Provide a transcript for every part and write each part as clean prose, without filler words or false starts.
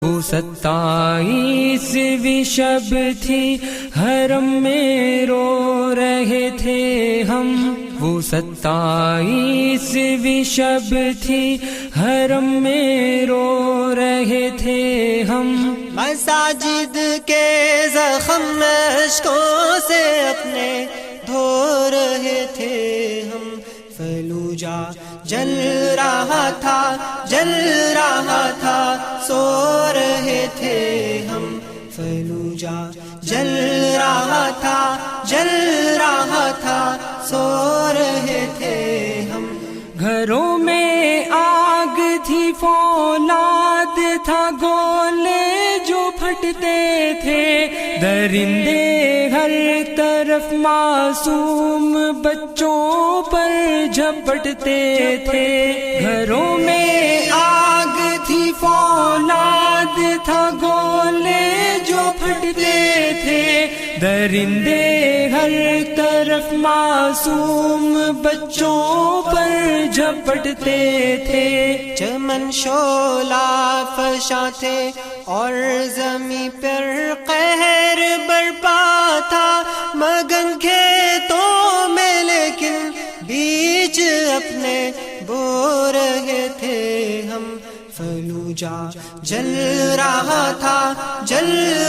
وہ 27ویں شب تھی حرم میں رو رہے تھے ہم، وہ 27ویں شب تھی حرم میں رو رہے تھے ہم، مساجد کے زخم اشکوں سے اپنے دھو رہے تھے ہم، فلوجہ جل رہا تھا جل رہا تھا سو رہے تھے ہم، فلوجہ جل رہا تھا جل رہا تھا سو رہے تھے ہم، گھروں میں آگ تھی فولاد تھا گولے جو پھٹتے تھے، درندے ہر طرف معصوم بچوں پر جھپٹتے تھے، گھروں میں آگ تھی فولاد تھا گولے جو پھٹتے تھے، درندے ہر طرف معصوم بچوں پر جھپٹتے تھے، چمن شعلہ فشاں تھے اور زمیں پر قہر برپا تھا، مگن کھیتوں میں لیکن بیچ اپنے بو رہے تھے ہم، فلوجہ جل رہا تھا جل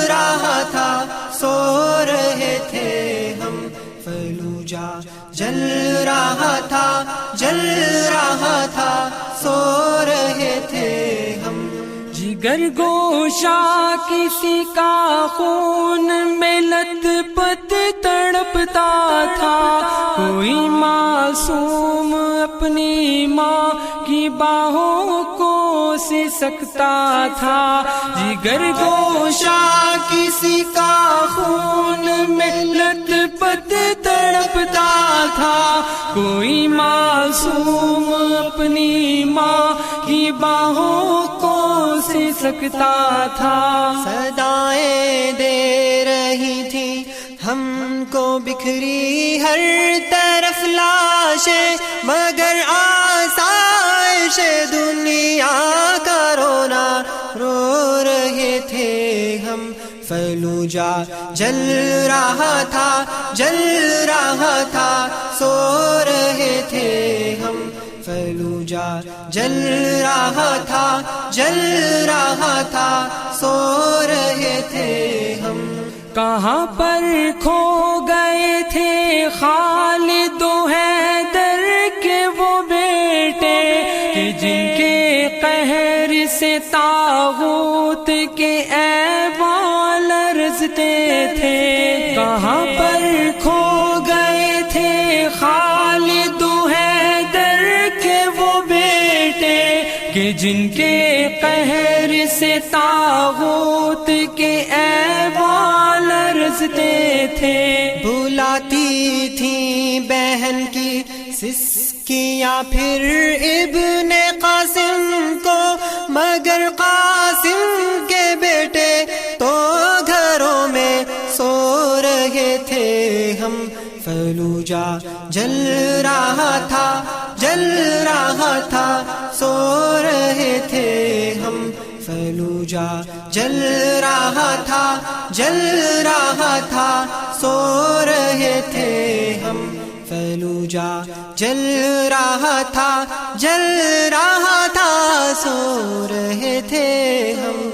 رہا تھا سو رہے تھے ہم، فلوجہ جل رہا تھا جل رہا تھا سو رہے تھے ہم، جگر گوشا کسی کا خون میں لت پت تڑپتا تھا، کوئی معصوم اپنی ماں کی باہوں کو سکتا تھا، جگر گوشا کسی کا خون میں لت پت تڑپتا تھا، کوئی معصوم اپنی ماں کی باہوں کو سکتا تھا، صدائیں دے رہی تھی ہم کو بکھری ہر طرف لاشیں، مگر آسائش دنیا کا رونا رو رہے تھے ہم، فلوجہ جل رہا تھا جل رہا تھا سو رہے تھے ہم، فلوجہ جل رہا تھا جل رہا تھا سو رہے تھے ہم، کہاں پر کھو گئے تھے خالد و حیدر کے وہ بیٹے کہ جن کے قہر سے طاغوت کے ایوان لرزتے تھے، کہاں پر کھو گئے تھے خالد و حیدر کے وہ بیٹے کہ جن کے قہر سے طاغوت کے ایوان لرزتے تھے، بلاتی تھیں بہن کی سسکیاں پھر ابن قاسم کو، مگر قاسم کے بیٹے تو گھروں میں سو رہے تھے ہم، فلوجہ جل رہا تھا جل رہا تھا سو رہے تھے ہم، فلوجہ جل رہا تھا جل رہا تھا سو رہے تھے ہم، فلوجہ جل رہا تھا جل رہا تھا سو رہے تھے ہم۔